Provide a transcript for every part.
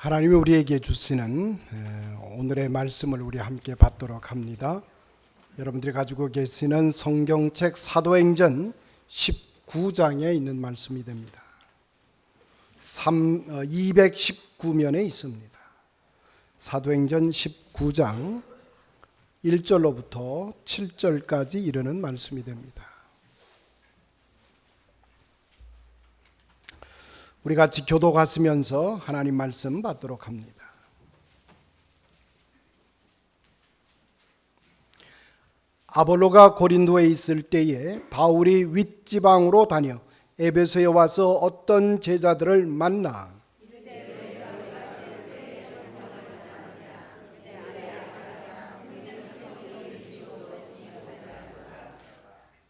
하나님이 우리에게 주시는 오늘의 말씀을 우리 함께 받도록 합니다. 여러분들이 가지고 계시는 성경책 사도행전 19장에 있는 말씀이 됩니다. 219면에 있습니다. 사도행전 19장 1절로부터 7절까지 이르는 말씀이 됩니다. 우리 같이 교독하시면서 하나님 말씀 받도록 합니다. 아볼로가 고린도에 있을 때에 바울이 윗지방으로 다녀 에베소에 와서 어떤 제자들을 만나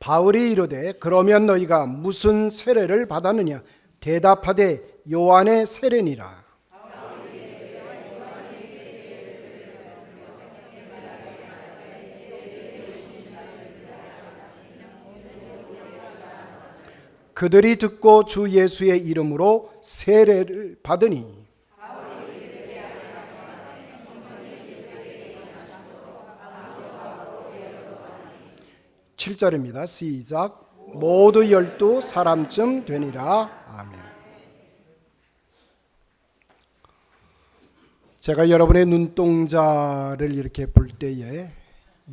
바울이 이르되 그러면 너희가 무슨 세례를 받았느냐? 대답하되 요한의 세례니라. 그들이 듣고 주 예수의 이름으로 세례를 받으니 7절입니다. 시작. 모두 12사람쯤 되니라. 아멘. 제가 여러분의 눈동자를 이렇게 볼 때에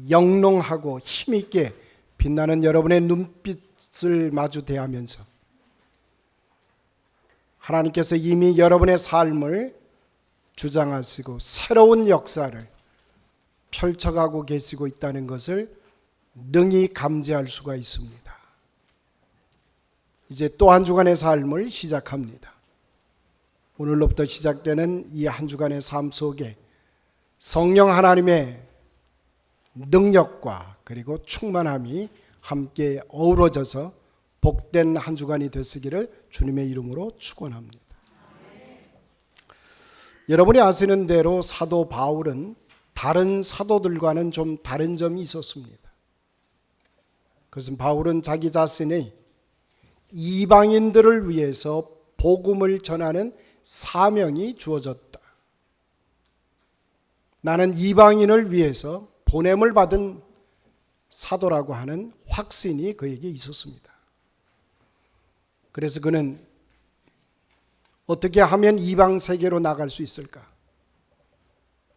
영롱하고 힘있게 빛나는 여러분의 눈빛을 마주 대하면서 하나님께서 이미 여러분의 삶을 주장하시고 새로운 역사를 펼쳐가고 계시고 있다는 것을 능히 감지할 수가 있습니다. 이제 또 한 주간의 삶을 시작합니다. 오늘로부터 시작되는 이 한 주간의 삶 속에 성령 하나님의 능력과 그리고 충만함이 함께 어우러져서 복된 한 주간이 되시기를 주님의 이름으로 축원합니다. 여러분이 아시는 대로 사도 바울은 다른 사도들과는 좀 다른 점이 있었습니다. 그것은 바울은 자기 자신의 이방인들을 위해서 복음을 전하는 사명이 주어졌다. 나는 이방인을 위해서 보냄을 받은 사도라고 하는 확신이 그에게 있었습니다. 그래서 그는 어떻게 하면 이방 세계로 나갈 수 있을까?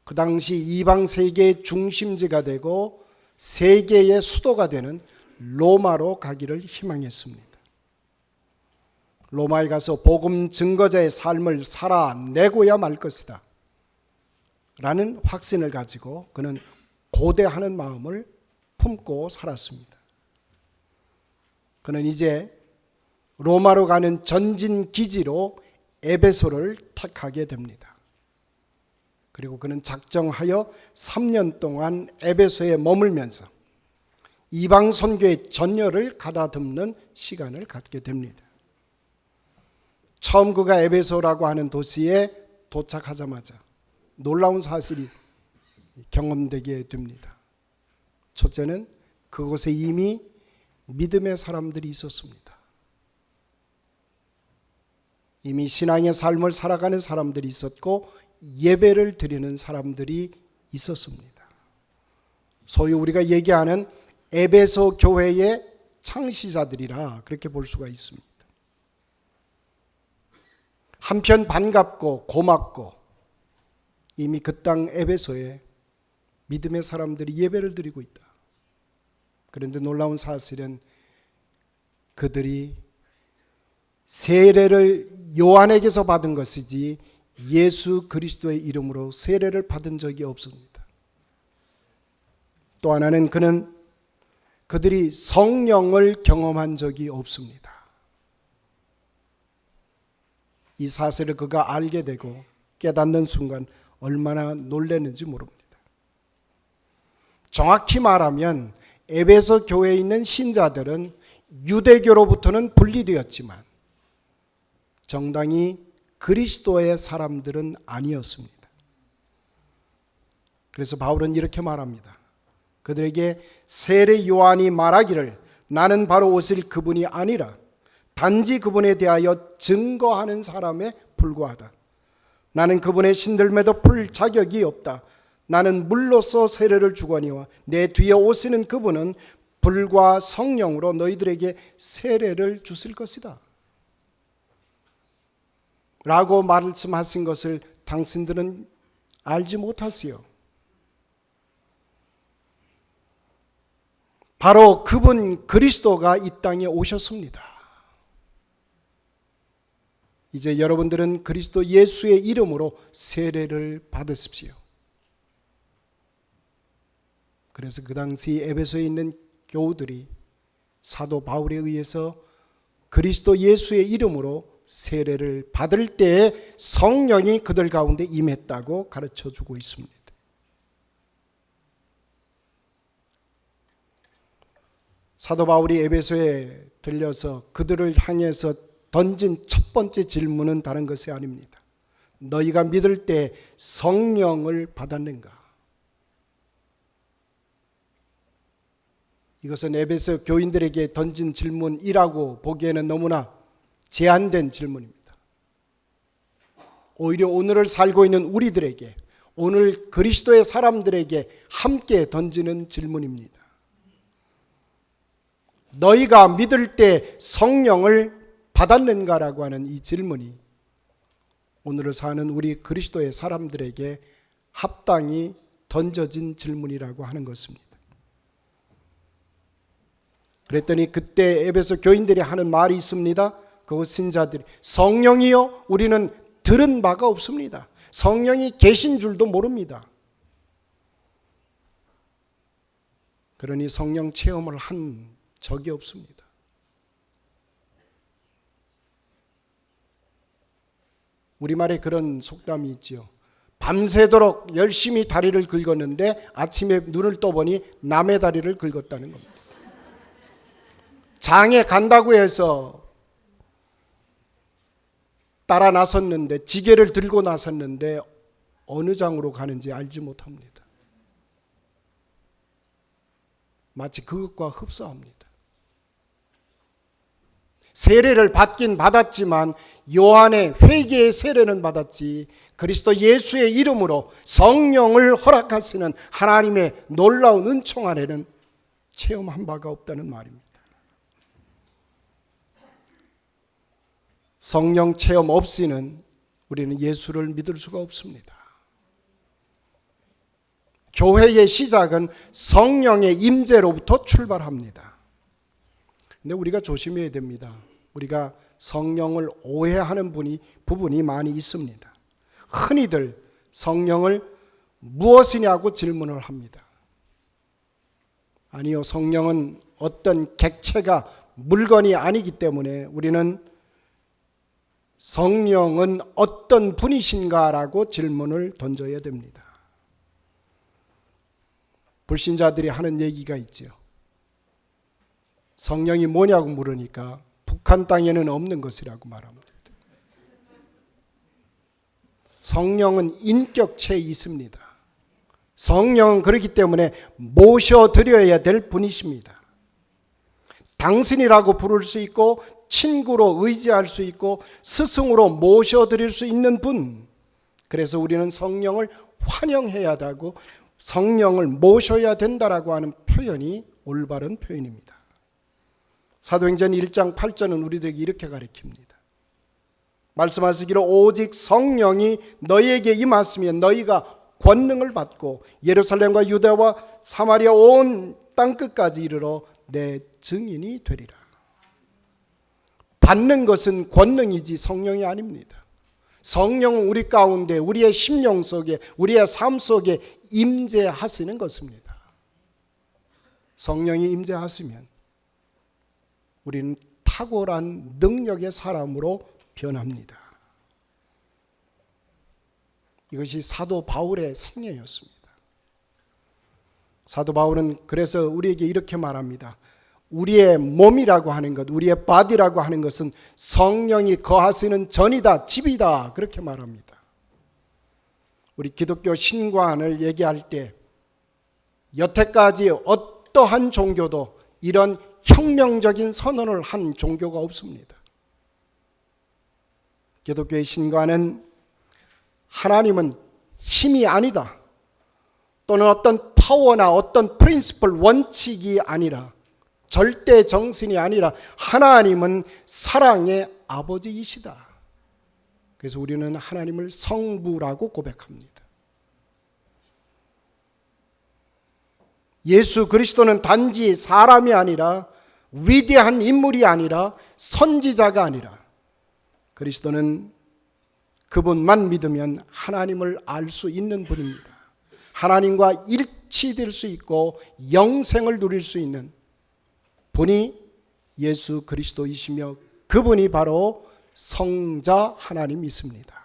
그 당시 이방 세계의 중심지가 되고 세계의 수도가 되는 로마로 가기를 희망했습니다. 로마에 가서 복음 증거자의 삶을 살아내고야 말 것이다 라는 확신을 가지고 그는 고대하는 마음을 품고 살았습니다. 그는 이제 로마로 가는 전진 기지로 에베소를 택하게 됩니다. 그리고 그는 작정하여 3년 동안 에베소에 머물면서 이방 선교의 전열을 가다듬는 시간을 갖게 됩니다. 처음 그가 에베소라고 하는 도시에 도착하자마자 놀라운 사실이 경험되게 됩니다. 첫째는 그곳에 이미 믿음의 사람들이 있었습니다. 이미 신앙의 삶을 살아가는 사람들이 있었고 예배를 드리는 사람들이 있었습니다. 소위 우리가 얘기하는 에베소 교회의 창시자들이라 그렇게 볼 수가 있습니다. 한편 반갑고 고맙고 이미 그 땅 에베소에 믿음의 사람들이 예배를 드리고 있다. 그런데 놀라운 사실은 그들이 세례를 요한에게서 받은 것이지 예수 그리스도의 이름으로 세례를 받은 적이 없습니다. 또 하나는 그들이 성령을 경험한 적이 없습니다. 이 사실을 그가 알게 되고 깨닫는 순간 얼마나 놀랐는지 모릅니다. 정확히 말하면 에베소 교회에 있는 신자들은 유대교로부터는 분리되었지만 정당히 그리스도의 사람들은 아니었습니다. 그래서 바울은 이렇게 말합니다. 그들에게 세례 요한이 말하기를 나는 바로 오실 그분이 아니라 단지 그분에 대하여 증거하는 사람에 불과하다. 나는 그분의 신들매도 풀 자격이 없다. 나는 물로써 세례를 주거니와 내 뒤에 오시는 그분은 불과 성령으로 너희들에게 세례를 주실 것이다. 라고 말씀하신 것을 당신들은 알지 못하시오. 바로 그분 그리스도가 이 땅에 오셨습니다. 이제 여러분들은 그리스도 예수의 이름으로 세례를 받으십시오. 그래서 그 당시 에베소에 있는 교우들이 사도 바울에 의해서 그리스도 예수의 이름으로 세례를 받을 때에 성령이 그들 가운데 임했다고 가르쳐주고 있습니다. 사도 바울이 에베소에 들려서 그들을 향해서 던진 첫 번째 질문은 다른 것이 아닙니다. 너희가 믿을 때 성령을 받았는가? 이것은 에베소 교인들에게 던진 질문이라고 보기에는 너무나 제한된 질문입니다. 오히려 오늘을 살고 있는 우리들에게, 오늘 그리스도의 사람들에게 함께 던지는 질문입니다. 너희가 믿을 때 성령을 받았는가라고 하는 이 질문이 오늘을 사는 우리 그리스도의 사람들에게 합당히 던져진 질문이라고 하는 것입니다. 그랬더니 그때 에베소 교인들이 하는 말이 있습니다. 그 신자들이 성령이요 우리는 들은 바가 없습니다. 성령이 계신 줄도 모릅니다. 그러니 성령 체험을 한 적이 없습니다. 우리말에 그런 속담이 있죠. 밤새도록 열심히 다리를 긁었는데 아침에 눈을 떠보니 남의 다리를 긁었다는 겁니다. 장에 간다고 해서 따라 나섰는데, 지게를 들고 나섰는데 어느 장으로 가는지 알지 못합니다. 마치 그것과 흡사합니다. 세례를 받긴 받았지만 요한의 회개의 세례는 받았지 그리스도 예수의 이름으로 성령을 허락하시는 하나님의 놀라운 은총 안에는 체험한 바가 없다는 말입니다. 성령 체험 없이는 우리는 예수를 믿을 수가 없습니다. 교회의 시작은 성령의 임재로부터 출발합니다. 근데 우리가 조심해야 됩니다. 우리가 성령을 오해하는 부분이 많이 있습니다. 흔히들 성령을 무엇이냐고 질문을 합니다. 아니요, 성령은 어떤 객체가 물건이 아니기 때문에 우리는 성령은 어떤 분이신가라고 질문을 던져야 됩니다. 불신자들이 하는 얘기가 있죠. 성령이 뭐냐고 물으니까 북한 땅에는 없는 것이라고 말합니다. 성령은 인격체에 있습니다. 성령은 그렇기 때문에 모셔드려야 될 분이십니다. 당신이라고 부를 수 있고 친구로 의지할 수 있고 스승으로 모셔드릴 수 있는 분. 그래서 우리는 성령을 환영해야 하고 성령을 모셔야 된다라고 하는 표현이 올바른 표현입니다. 사도행전 1장 8절은 우리들에게 이렇게 가르칩니다. 말씀하시기를 오직 성령이 너희에게 임하시면 너희가 권능을 받고 예루살렘과 유대와 사마리아 온 땅끝까지 이르러 내 증인이 되리라. 받는 것은 권능이지 성령이 아닙니다. 성령은 우리 가운데 우리의 심령 속에 우리의 삶 속에 임재하시는 것입니다. 성령이 임재하시면 우리는 탁월한 능력의 사람으로 변합니다. 이것이 사도 바울의 생애였습니다. 사도 바울은 그래서 우리에게 이렇게 말합니다. 우리의 몸이라고 하는 것, 우리의 바디라고 하는 것은 성령이 거하시는 전이다, 집이다, 그렇게 말합니다. 우리 기독교 신관을 얘기할 때 여태까지 어떠한 종교도 이런 혁명적인 선언을 한 종교가 없습니다. 기독교의 신관은 하나님은 힘이 아니다. 또는 어떤 파워나 어떤 프린시플, 원칙이 아니라, 절대 정신이 아니라 하나님은 사랑의 아버지이시다. 그래서 우리는 하나님을 성부라고 고백합니다. 예수 그리스도는 단지 사람이 아니라, 위대한 인물이 아니라, 선지자가 아니라, 그리스도는 그분만 믿으면 하나님을 알 수 있는 분입니다. 하나님과 일치될 수 있고 영생을 누릴 수 있는 분이 예수 그리스도이시며, 그분이 바로 성자 하나님이십니다.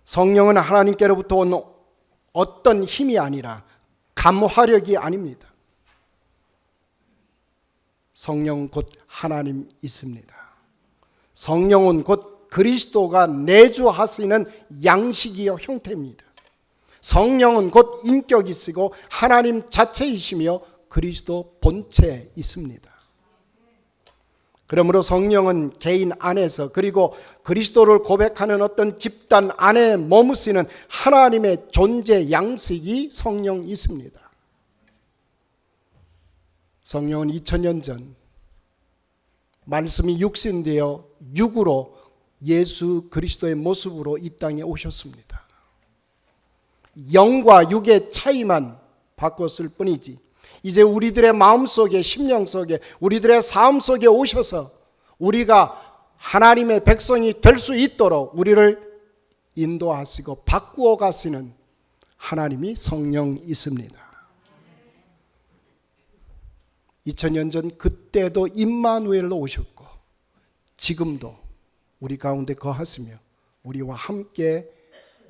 성령은 하나님께로부터 온 어떤 힘이 아니라 감화력이 아닙니다. 성령은 곧 하나님이십니다. 성령은 곧 그리스도가 내주하시는 양식이요 형태입니다. 성령은 곧 인격이시고 하나님 자체이시며 그리스도 본체이십니다. 그러므로 성령은 개인 안에서, 그리고 그리스도를 고백하는 어떤 집단 안에 머무시는 하나님의 존재 양식이 성령이십니다. 성령은 2000년 전 말씀이 육신되어 육으로 예수 그리스도의 모습으로 이 땅에 오셨습니다. 영과 육의 차이만 바꿨을 뿐이지, 이제 우리들의 마음속에, 심령 속에, 우리들의 삶 속에 오셔서 우리가 하나님의 백성이 될 수 있도록 우리를 인도하시고 바꾸어 가시는 하나님이 성령이십니다. 2000년 전 그때도 임마누엘로 오셨고, 지금도 우리 가운데 거하시며 우리와 함께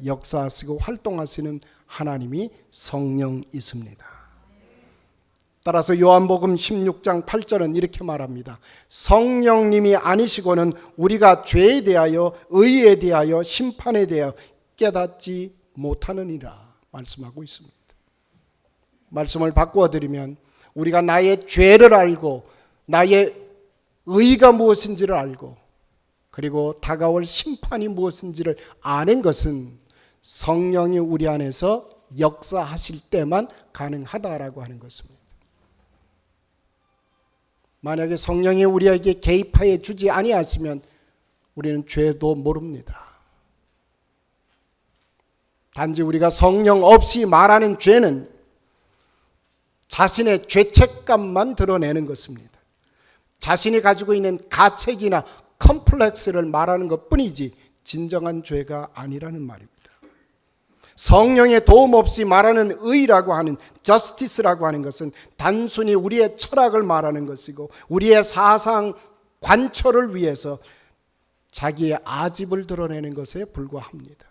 역사하시고 활동하시는 하나님이 성령이십니다. 따라서 요한복음 16장 8절은 이렇게 말합니다. 성령님이 아니시고는 우리가 죄에 대하여, 의에 대하여, 심판에 대하여 깨닫지 못하느니라 말씀하고 있습니다. 말씀을 바꾸어 드리면, 우리가 나의 죄를 알고 나의 의가 무엇인지를 알고, 그리고 다가올 심판이 무엇인지를 아는 것은 성령이 우리 안에서 역사하실 때만 가능하다라고 하는 것입니다. 만약에 성령이 우리에게 개입하여 주지 아니하시면 우리는 죄도 모릅니다. 단지 우리가 성령 없이 말하는 죄는 자신의 죄책감만 드러내는 것입니다. 자신이 가지고 있는 가책이나 컴플렉스를 말하는 것뿐이지 진정한 죄가 아니라는 말입니다. 성령의 도움 없이 말하는 의라고 하는, 저스티스라고 하는 것은 단순히 우리의 철학을 말하는 것이고, 우리의 사상 관철을 위해서 자기의 아집을 드러내는 것에 불과합니다.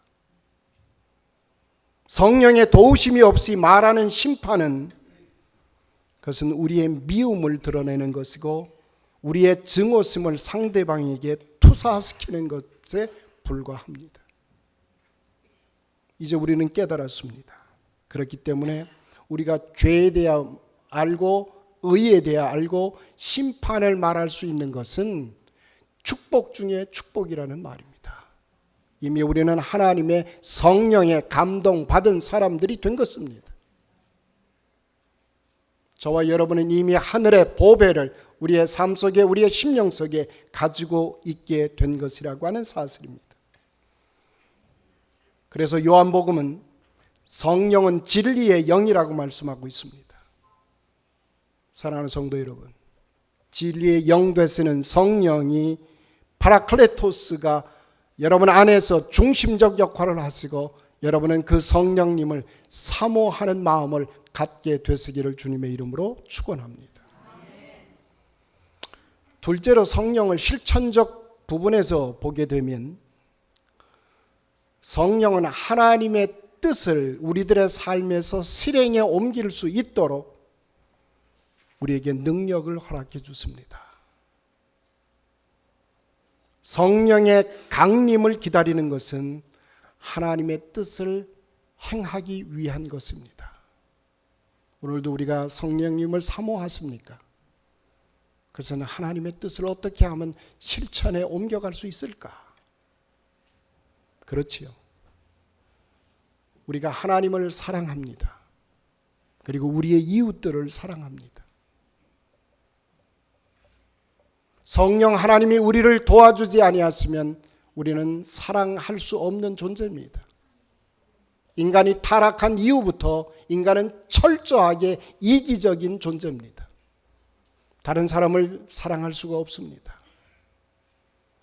성령의 도우심이 없이 말하는 심판은, 그것은 우리의 미움을 드러내는 것이고 우리의 증오심을 상대방에게 투사시키는 것에 불과합니다. 이제 우리는 깨달았습니다. 그렇기 때문에 우리가 죄에 대하여 알고 의에 대하여 알고 심판을 말할 수 있는 것은 축복 중에 축복이라는 말입니다. 이미 우리는 하나님의 성령에 감동받은 사람들이 된 것입니다. 저와 여러분은 이미 하늘의 보배를 우리의 삶 속에, 우리의 심령 속에 가지고 있게 된 것이라고 하는 사실입니다. 그래서 요한복음은 성령은 진리의 영이라고 말씀하고 있습니다. 사랑하는 성도 여러분, 진리의 영 되시는 성령이, 파라클레토스가 여러분 안에서 중심적 역할을 하시고 여러분은 그 성령님을 사모하는 마음을 갖게 되시기를 주님의 이름으로 축원합니다. 둘째로, 성령을 실천적 부분에서 보게 되면 성령은 하나님의 뜻을 우리들의 삶에서 실행에 옮길 수 있도록 우리에게 능력을 허락해 주십니다. 성령의 강림을 기다리는 것은 하나님의 뜻을 행하기 위한 것입니다. 오늘도 우리가 성령님을 사모하십니까? 그것은 하나님의 뜻을 어떻게 하면 실천에 옮겨갈 수 있을까? 그렇지요. 우리가 하나님을 사랑합니다. 그리고 우리의 이웃들을 사랑합니다. 성령 하나님이 우리를 도와주지 아니하시면 우리는 사랑할 수 없는 존재입니다. 인간이 타락한 이후부터 인간은 철저하게 이기적인 존재입니다. 다른 사람을 사랑할 수가 없습니다.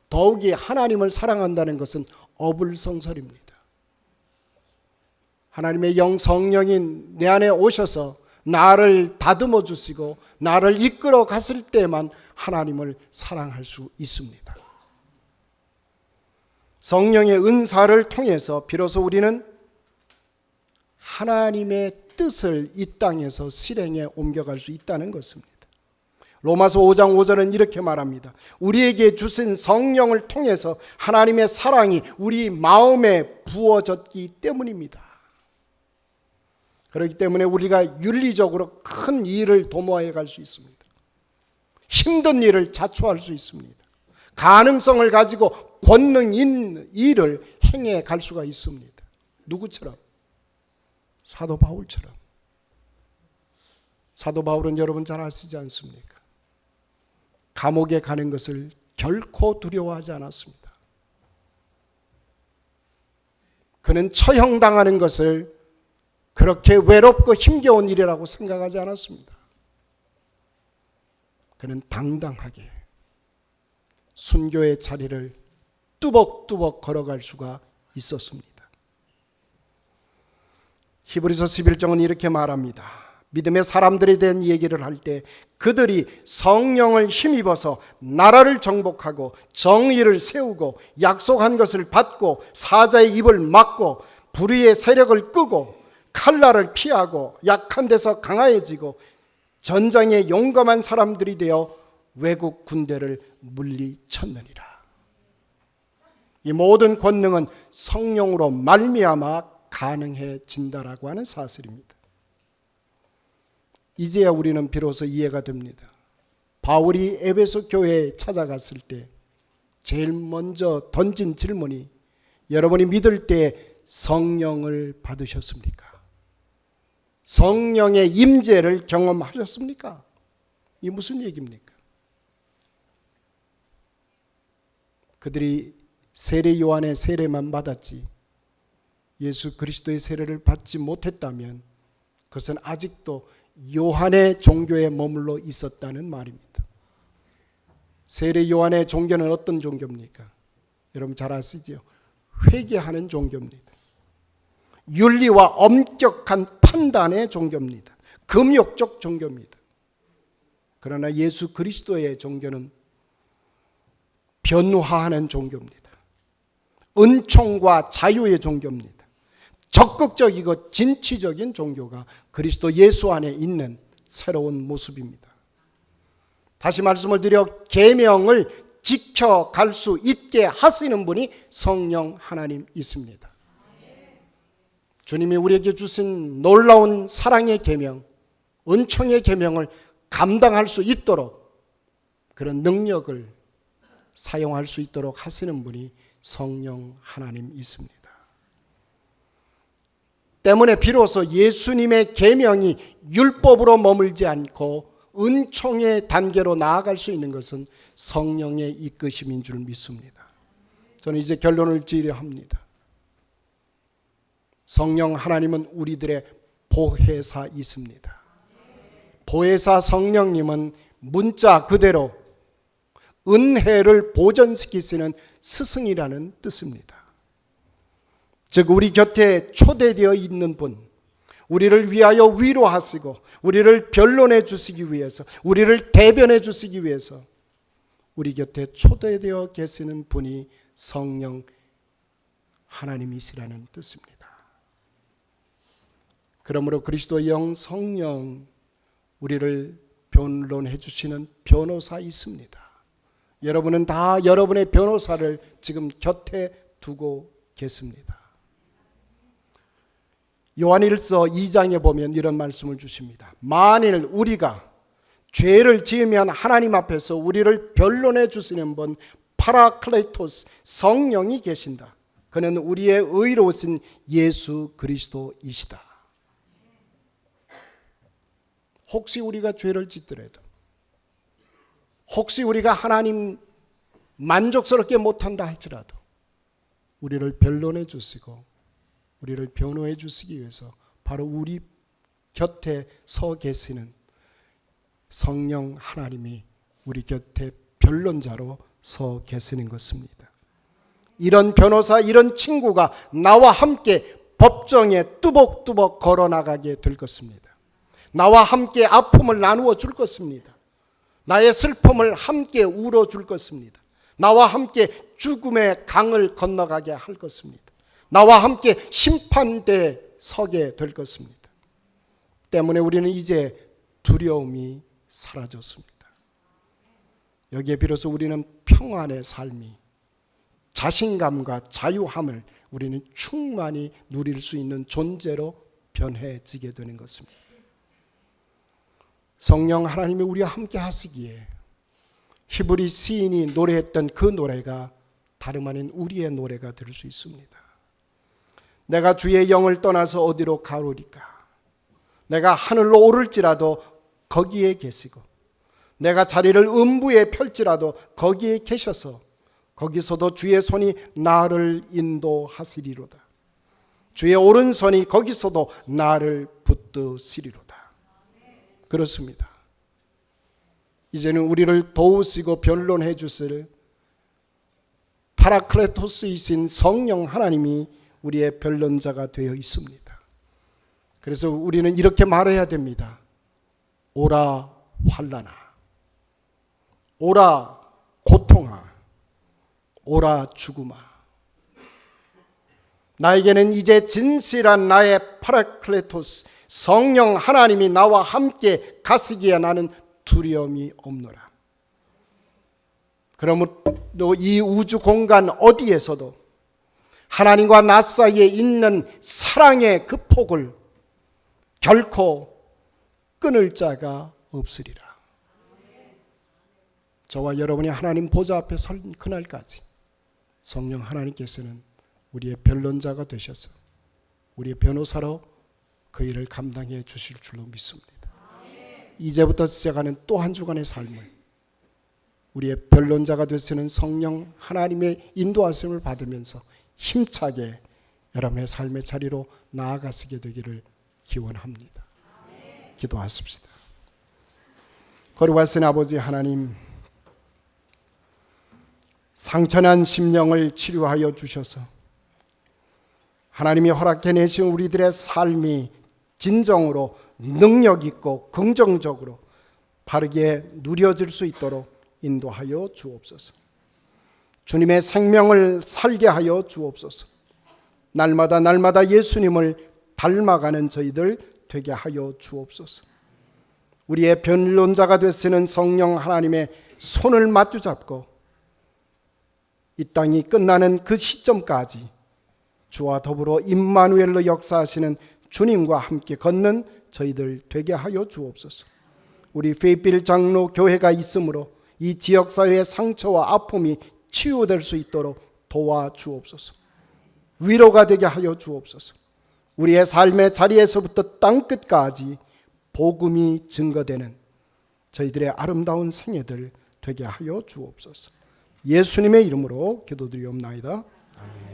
더욱이 하나님을 사랑한다는 것은 어불성설입니다. 하나님의 영 성령인 내 안에 오셔서 나를 다듬어 주시고 나를 이끌어 갔을 때만 하나님을 사랑할 수 있습니다. 성령의 은사를 통해서 비로소 우리는 하나님의 뜻을 이 땅에서 실행에 옮겨갈 수 있다는 것입니다. 로마서 5장 5절은 이렇게 말합니다. 우리에게 주신 성령을 통해서 하나님의 사랑이 우리 마음에 부어졌기 때문입니다. 그렇기 때문에 우리가 윤리적으로 큰 일을 도모해 갈 수 있습니다. 힘든 일을 자초할 수 있습니다. 가능성을 가지고 권능 있는 일을 행해 갈 수가 있습니다. 누구처럼? 사도 바울처럼. 사도 바울은 여러분 잘 아시지 않습니까? 감옥에 가는 것을 결코 두려워하지 않았습니다. 그는 처형당하는 것을 그렇게 외롭고 힘겨운 일이라고 생각하지 않았습니다. 그는 당당하게 순교의 자리를 뚜벅뚜벅 걸어갈 수가 있었습니다. 히브리서 11장은 이렇게 말합니다. 믿음의 사람들에 대한 얘기를 할 때 그들이 성령을 힘입어서 나라를 정복하고 정의를 세우고 약속한 것을 받고 사자의 입을 막고 불의의 세력을 끄고 칼날을 피하고 약한 데서 강화해지고 전장에 용감한 사람들이 되어 외국 군대를 물리쳤느니라. 이 모든 권능은 성령으로 말미암아 가능해진다라고 하는 사실입니다. 이제야 우리는 비로소 이해가 됩니다. 바울이 에베소 교회에 찾아갔을 때 제일 먼저 던진 질문이 여러분이 믿을 때 성령을 받으셨습니까? 성령의 임재를 경험하셨습니까? 이 무슨 얘기입니까? 그들이 세례 요한의 세례만 받았지 예수 그리스도의 세례를 받지 못했다면 그것은 아직도 요한의 종교에 머물러 있었다는 말입니다. 세례 요한의 종교는 어떤 종교입니까? 여러분 잘 아시죠? 회개하는 종교입니다. 윤리와 엄격한 판단의 종교입니다. 금욕적 종교입니다. 그러나 예수 그리스도의 종교는 변화하는 종교입니다. 은총과 자유의 종교입니다. 적극적이고 진취적인 종교가 그리스도 예수 안에 있는 새로운 모습입니다. 다시 말씀을 드려 계명을 지켜갈 수 있게 하시는 분이 성령 하나님 있습니다. 주님이 우리에게 주신 놀라운 사랑의 계명, 은총의 계명을 감당할 수 있도록 그런 능력을 사용할 수 있도록 하시는 분이 성령 하나님 있습니다. 때문에 비로소 예수님의 계명이 율법으로 머물지 않고 은총의 단계로 나아갈 수 있는 것은 성령의 이끄심인 줄 믿습니다. 저는 이제 결론을 지으려 합니다. 성령 하나님은 우리들의 보혜사이십니다. 보혜사 성령님은 문자 그대로 은혜를 보전시키시는 스승이라는 뜻입니다. 즉 우리 곁에 초대되어 있는 분, 우리를 위하여 위로하시고 우리를 변론해 주시기 위해서, 우리를 대변해 주시기 위해서 우리 곁에 초대되어 계시는 분이 성령 하나님이시라는 뜻입니다. 그러므로 그리스도의 영 성령 우리를 변론해 주시는 변호사 있습니다. 여러분은 다 여러분의 변호사를 지금 곁에 두고 계십니다. 요한일서 2장에 보면 이런 말씀을 주십니다. 만일 우리가 죄를 지으면 하나님 앞에서 우리를 변론해 주시는 분 파라클레토스 성령이 계신다. 그는 우리의 의로우신 예수 그리스도이시다. 혹시 우리가 죄를 짓더라도, 혹시 우리가 하나님 만족스럽게 못한다 할지라도 우리를 변론해 주시고 우리를 변호해 주시기 위해서 바로 우리 곁에 서 계시는 성령 하나님이 우리 곁에 변론자로 서 계시는 것입니다. 이런 변호사, 이런 친구가 나와 함께 법정에 뚜벅뚜벅 걸어나가게 될 것입니다. 나와 함께 아픔을 나누어 줄 것입니다. 나의 슬픔을 함께 울어줄 것입니다. 나와 함께 죽음의 강을 건너가게 할 것입니다. 나와 함께 심판대에 서게 될 것입니다. 때문에 우리는 이제 두려움이 사라졌습니다. 여기에 비로소 우리는 평안의 삶이, 자신감과 자유함을 우리는 충만히 누릴 수 있는 존재로 변해지게 되는 것입니다. 성령 하나님이 우리와 함께 하시기에 히브리 시인이 노래했던 그 노래가 다름 아닌 우리의 노래가 될 수 있습니다. 내가 주의 영을 떠나서 어디로 가오리까? 내가 하늘로 오를지라도 거기에 계시고, 내가 자리를 음부에 펼지라도 거기에 계셔서 거기서도 주의 손이 나를 인도하시리로다. 주의 오른손이 거기서도 나를 붙드시리로다. 그렇습니다. 이제는 우리를 도우시고 변론해 주실 파라클레토스이신 성령 하나님이 우리의 변론자가 되어 있습니다. 그래서 우리는 이렇게 말해야 됩니다. 오라 환난아, 오라 고통아, 오라 죽음아. 나에게는 이제 진실한 나의 파라클레토스 성령 하나님이 나와 함께 가시기에 나는 두려움이 없노라. 그러므로 이 우주 공간 어디에서도 하나님과 나 사이에 있는 사랑의 그 폭을 결코 끊을 자가 없으리라. 저와 여러분이 하나님 보좌 앞에 설 그날까지 성령 하나님께서는 우리의 변론자가 되셔서 우리의 변호사로 그 일을 감당해 주실 줄로 믿습니다. 이제부터 시작하는 또 한 주간의 삶을 우리의 변론자가 되시는 성령 하나님의 인도하심을 받으면서 힘차게 여러분의 삶의 자리로 나아가시게 되기를 기원합니다. 기도하십시다. 거룩하신 아버지 하나님, 상처난 심령을 치료하여 주셔서 하나님이 허락해 내신 우리들의 삶이 진정으로 능력 있고 긍정적으로 바르게 누려질 수 있도록 인도하여 주옵소서. 주님의 생명을 살게 하여 주옵소서. 날마다 날마다 예수님을 닮아가는 저희들 되게 하여 주옵소서. 우리의 변론자가 되시는 성령 하나님의 손을 맞잡고 이 땅이 끝나는 그 시점까지 주와 더불어 임마누엘로 역사하시는 주님과 함께 걷는 저희들 되게 하여 주옵소서. 우리 페이필 장로 교회가 있으므로 이 지역사회의 상처와 아픔이 치유될 수 있도록 도와주옵소서. 위로가 되게 하여 주옵소서. 우리의 삶의 자리에서부터 땅끝까지 복음이 증거되는 저희들의 아름다운 생애들 되게 하여 주옵소서. 예수님의 이름으로 기도드리옵나이다. 아멘.